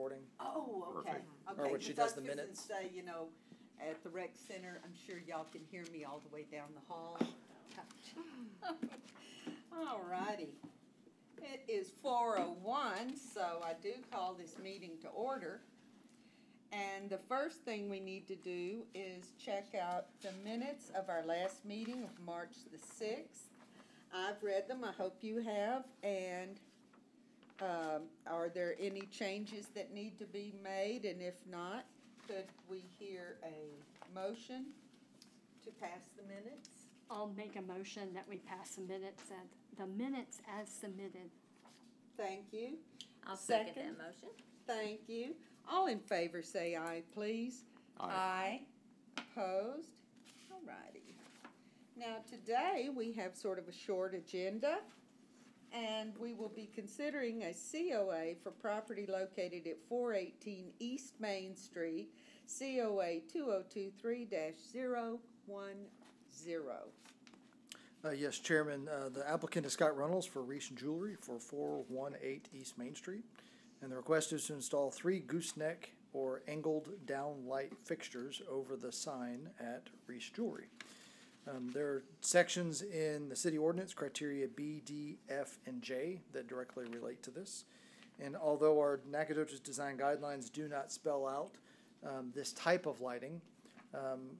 recording. Oh, okay. Perfect. Okay. Or when she 'cause I does the was fixing minutes. to say, you know, at the rec center, I'm sure y'all can hear me all the way down the hall. All righty. It is 4:01, so I do call this meeting to order. And the first thing we need to do is check out the minutes of our last meeting of March the 6th. I've read them, I hope you have, and are there any changes that need to be made? And if not, could we hear a motion to pass the minutes? I'll make a motion that we pass the minutes as submitted. Thank you. I'll second Second. that motion. Thank you. All in favor say aye, please. Aye. Opposed? All righty. Now today we have sort of a short agenda, and we will be considering a COA for property located at 418 East Main Street, COA 2023-010. Yes, Chairman, the applicant is Scott Reynolds for Reese Jewelry for 418 East Main Street. And the request is to install 3 gooseneck or angled down light fixtures over the sign at Reese Jewelry. There are sections in the city ordinance, criteria B, D, F, and J, that directly relate to this. And although our Nacogdoches design guidelines do not spell out this type of lighting,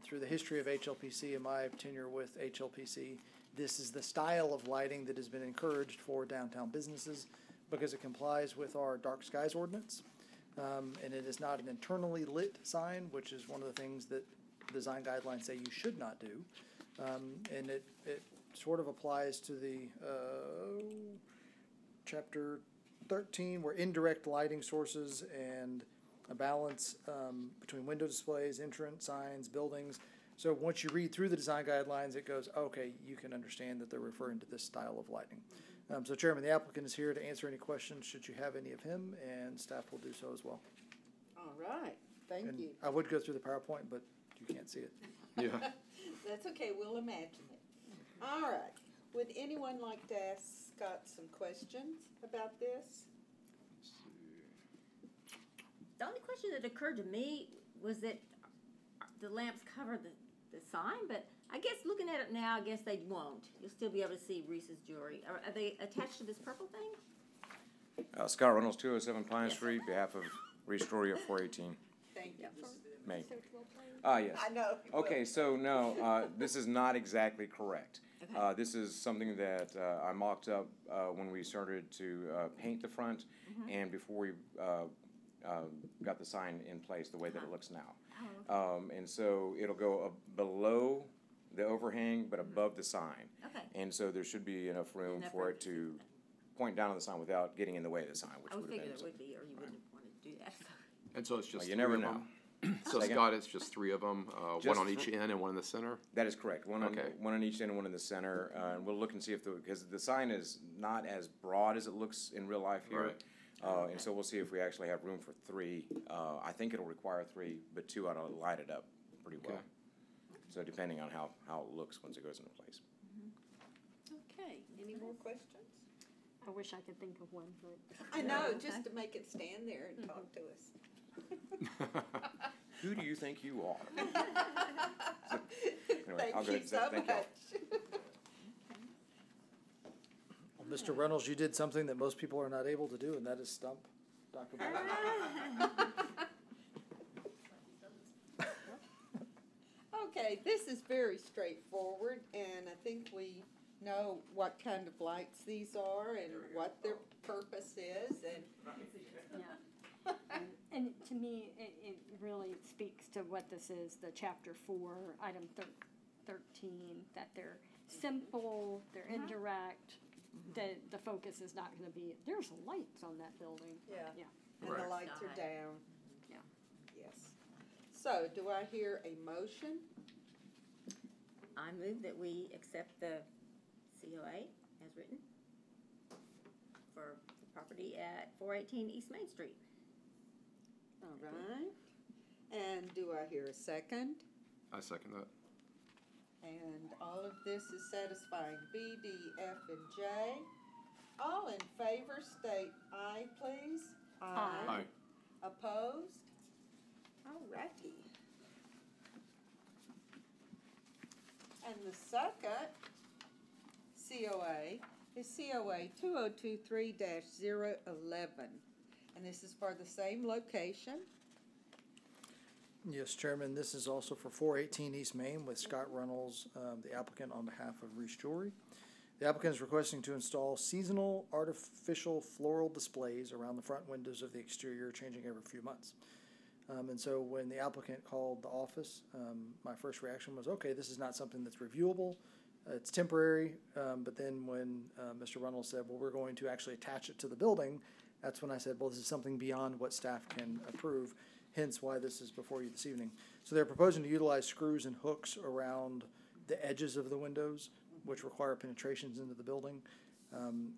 through the history of HLPC and my tenure with HLPC, this is the style of lighting that has been encouraged for downtown businesses because it complies with our dark skies ordinance. And it is not an internally lit sign, which is one of the things that design guidelines say you should not do. And it sort of applies to the chapter 13, where indirect lighting sources and a balance between window displays, entrance signs, buildings. So once you read through the design guidelines, it goes, okay, you can understand that they're referring to this style of lighting. So Chairman, the applicant is here to answer any questions should you have any of him, and staff will do so as well. All right, thank And you. I would go through the PowerPoint, but you can't see it. Yeah. That's okay, we'll imagine it. All right, would anyone like to ask Scott some questions about this? The only question that occurred to me was that the lamps cover the sign, but I guess looking at it now, I guess they won't. You'll still be able to see Reese's Jewelry. Are they attached to this purple thing? Scott Reynolds, 207 Pine Yes. Street, behalf of Reese Jewelry at 418 Thank you. May. Yes. I know. Okay, so no, this is not exactly correct. Okay. This is something that I mocked up when we started to paint the front and before we got the sign in place the way that it looks now. Oh, okay. And so it'll go below the overhang but above the sign. Okay. And so there should be enough room Enough for room it to to do point down on the sign without getting in the way of the sign, which I would would have figure been. there would be, or you wouldn't want to do that. And so it's just Well, you three never of know. them? So Second. Scott, it's just 3 of them, one Just on each end and one in the center? That is correct. One Okay. on each end and one in the center. And we'll look and see if because the sign is not as broad as it looks in real life here. Right. And so we'll see if we actually have room for 3. I think it'll require 3, but 2 ought to light it up pretty well. Okay. So depending on how it looks once it goes into place. Okay, any more questions? I wish I could think of one, but I know, just to make it stand there and talk to us. Who do you think you are? Anyway, Thank I'll go you ahead and so say thank y'all. much. Well, Mr. Reynolds, you did something that most people are not able to do, and that is stump Dr. Ball. Okay, this is very straightforward, and I think we know what kind of lights these are and what their purpose is, and yeah. And to me, it really speaks to what this is, the chapter 4, item 13, that they're simple, they're indirect, the focus is not gonna be, there's lights on that building. Yeah. Yeah. and the Right. lights are down. Yeah. Yes. So, do I hear a motion? I move that we accept the COA as written for the property at 418 East Main Street. All right. And do I hear a second? I second that. And all of this is satisfying B, D, F, and J. All in favor state aye, please. Aye. Aye. second COA is COA 2023-011. And this is for the same location. Yes, Chairman, this is also for 418 East Main with Scott Reynolds, the applicant on behalf of Reese Jewelry. The applicant is requesting to install seasonal artificial floral displays around the front windows of the exterior, changing every few months. And so when the applicant called the office, my first reaction was, okay, this is not something that's reviewable. It's temporary. But then when Mr. Reynolds said, well, we're going to actually attach it to the building, that's when I said, well, this is something beyond what staff can approve, hence why this is before you this evening. So they're proposing to utilize screws and hooks around the edges of the windows, which require penetrations into the building.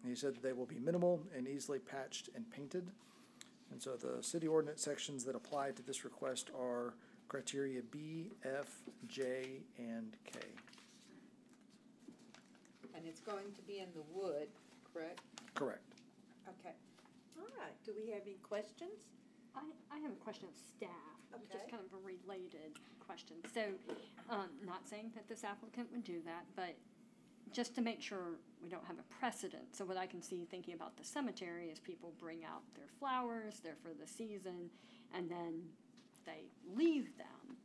He said that they will be minimal and easily patched and painted. And so the city ordinance sections that apply to this request are criteria B, F, J, and K. And it's going to be in the wood, correct? Correct. Okay. All right. Do we have any questions? I have a question of staff, Okay. just kind of a related question. So, not saying that this applicant would do that, but just to make sure we don't have a precedent. So what I can see thinking about the cemetery is people bring out their flowers, they're for the season, and then they leave them.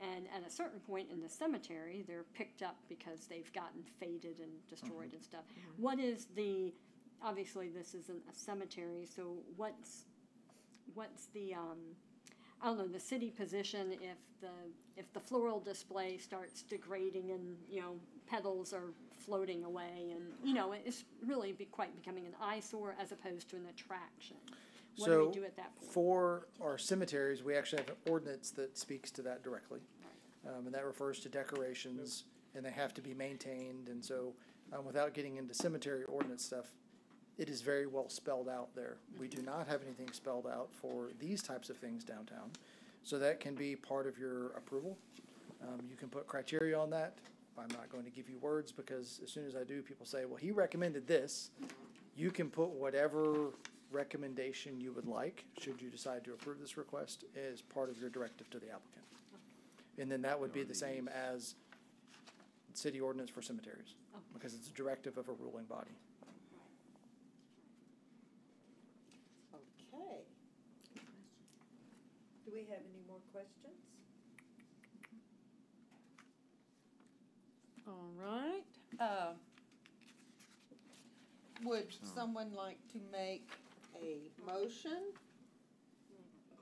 And at a certain point in the cemetery, they're picked up because they've gotten faded and destroyed and stuff. What is the, obviously this isn't a cemetery, so what's the, I don't know, the city position if the floral display starts degrading and, petals are floating away and, it's really quite becoming an eyesore as opposed to an attraction. What do we do at that point? For our cemeteries, we actually have an ordinance that speaks to that directly. And that refers to decorations, and they have to be maintained. And so without getting into cemetery ordinance stuff, it is very well spelled out there. We do not have anything spelled out for these types of things downtown. So that can be part of your approval. You can put criteria on that. I'm not going to give you words because as soon as I do, people say, well, he recommended this. You can put whatever recommendation you would like, should you decide to approve this request, as part of your directive to the applicant. And then that would be the same as city ordinance for cemeteries, because it's a directive of a ruling body. Okay. Do we have any more questions? All right. Would someone like to make a motion?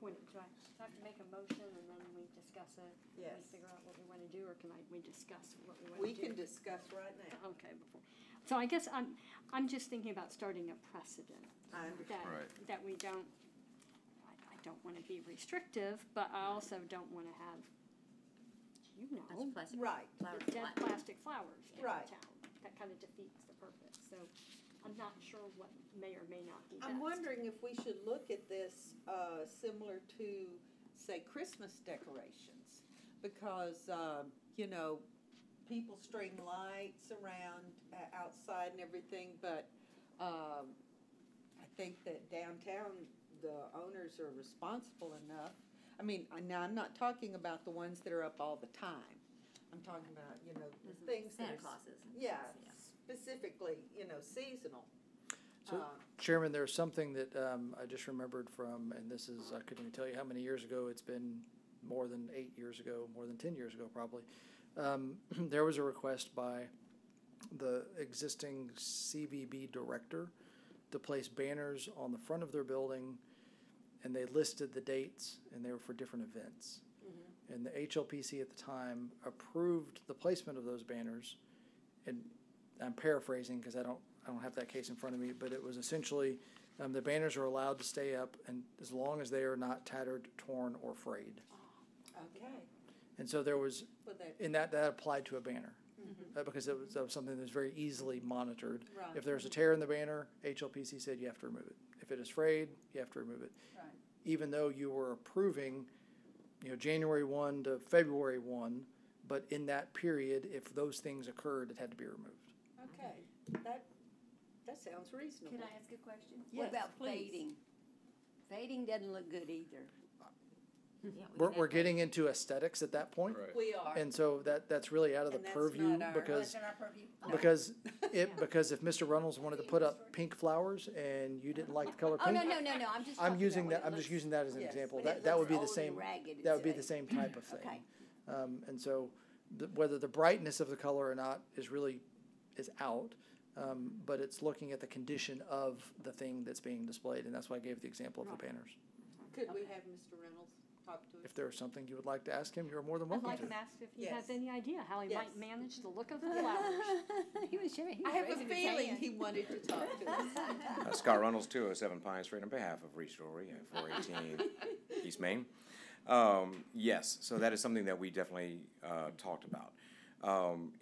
Do I have to make a motion and then we discuss it? Yes. We figure out what we want to do, or can we discuss what we want We to do? can discuss right now. Okay, before. So I guess I'm just thinking about starting a precedent. I understand. Right. That we don't, I don't want to be restrictive, but I also don't want to have, That's plastic. Right. Flowers. dead plastic flowers Right. downtown. That kind of defeats the purpose. So I'm not sure what may or may not be best. I'm wondering if we should look at this similar to, say, Christmas decorations. Because, people string lights around outside and everything, but I think that downtown, the owners are responsible enough. I mean, now I'm not talking about the ones that are up all the time. I'm talking about, the things that Santa are. Clauses. Yeah, specifically, seasonal. So, Chairman, there's something that I just remembered from, and this is, I couldn't even tell you how many years ago. It's been more than 8 years ago, more than 10 years ago probably. There was a request by the existing CVB director to place banners on the front of their building, and they listed the dates, and they were for different events. And the Hlpc at the time approved the placement of those banners, and I'm paraphrasing because I don't have that case in front of me, but it was essentially the banners are allowed to stay up, and as long as they are not tattered, torn, or frayed. Okay. And so there was, Well, that, and that applied to a banner, because that was something that was very easily monitored. Right. If there's a tear in the banner, Hlpc said you have to remove it. If it is frayed, you have to remove it. Right. Even though you were approving, January 1 to February 1, but in that period, if those things occurred, it had to be removed. okay, that sounds reasonable. Can I ask a question? Yes, What about please. fading? Fading doesn't look good either. Yeah, we're getting into aesthetics at that point. Right. We are. And so that's really out of the And that's purview not our- because, in our purview. because if Mr. Reynolds wanted to put up pink flowers and you didn't like the color Oh, pink. no, I'm just. I'm talking using about that, what I'm it just looks- using that as an Yes. example. When That, it that would looks be the old and same, ragged, that would be it's the same type of thing. Okay. And so whether the brightness of the color or not is out. But it's looking at the condition of the thing that's being displayed, and that's why I gave the example of the banners. Could we have Mr. Reynolds talk to us? If there's something you would like to ask him, you're more than I'd welcome like to. him asked if he Yes. has any idea how he Yes. might manage the look of the flowers. He was sure. I have a feeling he wanted to talk to us. Scott Reynolds, 207 Pine Street, on behalf of Reese Jewelry at 418 East Main. Yes, so that is something that we definitely talked about.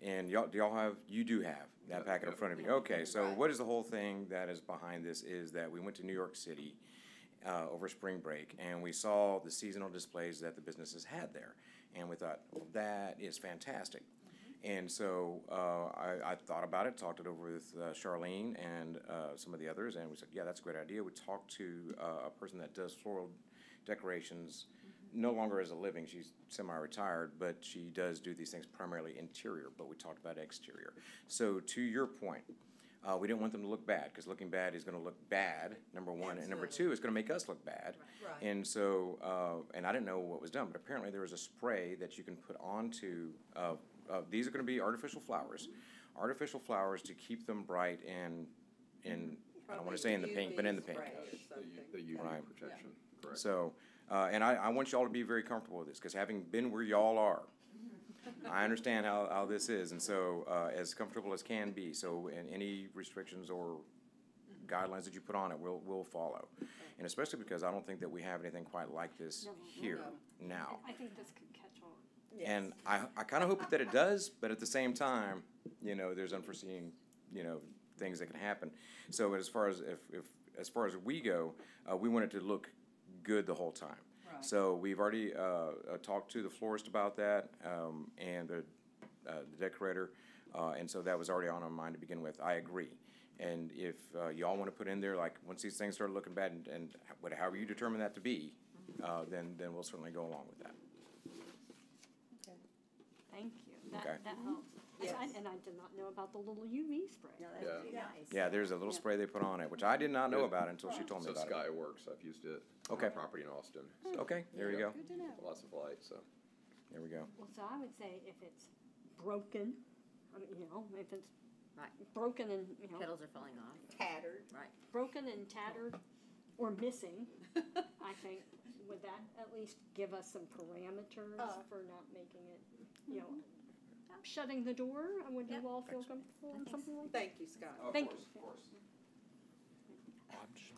And you do have that packet in front of you. Okay, so what is the whole thing that is behind this is that we went to New York City over spring break, and we saw the seasonal displays that the businesses had there. And we thought, well, that is fantastic. And so I thought about it, talked it over with Charlene and some of the others, and we said, yeah, that's a great idea. We talked to a person that does floral decorations, no longer as a living. She's semi-retired, but she does do these things primarily interior, but we talked about exterior. So to your point, we didn't want them to look bad, because looking bad is going to look bad, number one, and number two, it's going to make us look bad. Right. And so, and I didn't know what was done, but apparently there was a spray that you can put onto, these are going to be artificial flowers to keep them bright and I don't want to say in the pink, but in the pink. The UV Right. protection, correct. So, and I want y'all to be very comfortable with this, because having been where y'all are, I understand how this is, and so as comfortable as can be. So, and any restrictions or guidelines that you put on it, we'll follow. And especially because I don't think that we have anything quite like this here now. I think this could catch on. And I kind of hope that it does, but at the same time, there's unforeseen, things that can happen. So as far as as far as we go, we want it to look good the whole time. Right. So we've already talked to the florist about that, and the decorator, and so that was already on our mind to begin with. I agree. And if y'all want to put in there, like, once these things start looking bad, and however you determine that to be, then we'll certainly go along with that. Thank you. Okay. That helps. Yes. And I did not know about the little UV spray. No, Yeah. that'd be nice. Yeah, there's a little spray they put on it, which I did not know about until she told me So about it. Skyworks, I've used it on Okay. property in Austin. So Okay, there you go. Good to know. lots of light, so. There we go. Well, so I would say if it's broken, I mean, if it's Right. broken and, Petals are falling off. Tattered. Right. broken and tattered or missing, I think, would that at least give us some parameters for not making it, shutting the door? Would you all feel comfortable on something like that? Thank you, Scott. Thank you. Of course.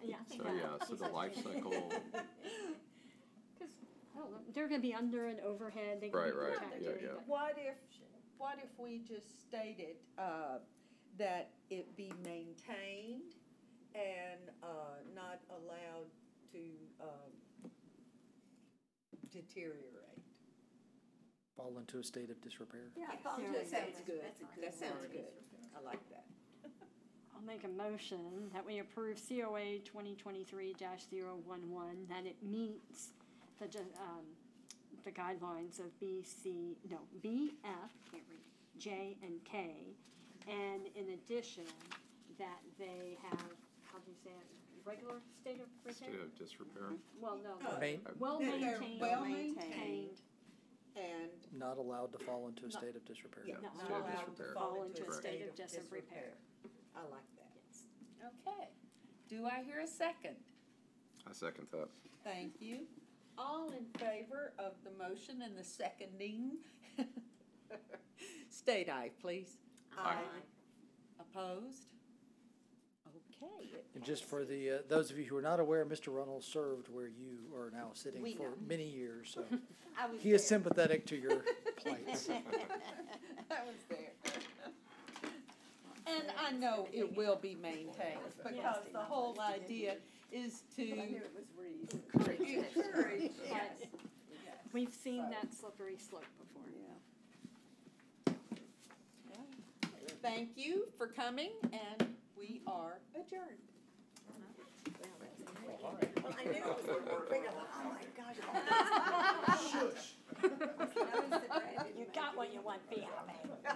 Yeah, I think So, that yeah, helps. so the life cycle, Because, I don't know, they're gonna be under and overhead, they can be Right, protected. yeah. but- What if we just stated, that it be maintained and, not allowed to, deteriorate? Fall into a state of disrepair. Yeah, That sounds good. That's a good That sounds word. good. I like that. I'll make a motion that we approve COA 2023-011, that it meets the guidelines of BF, can't read, J and K, and in addition, that they have, how do you say it, regular state of repair? state of disrepair. Well, no, Main, They're well-maintained. well-maintained and not allowed to fall into a state of disrepair. Yeah. Not State of allowed to disrepair. fall into a Correct. state of disrepair. I like that. Yes. Okay. Do I hear a second? I second that. Thank you. All in favor of the motion and the seconding? State aye, please. Aye. Opposed? Okay. it And just passes. for the those of you who are not aware, Mr. Reynolds served where you are now sitting We for know. many years, so I was he is there. sympathetic to your plights. I was there. And I know it will be maintained, because the whole idea is to it was Reese. encourage, yes. We've seen that slippery slope before. Thank you for coming, and we are adjourned. Well, I knew it was going to work. Oh my gosh. what you want to be, I mean.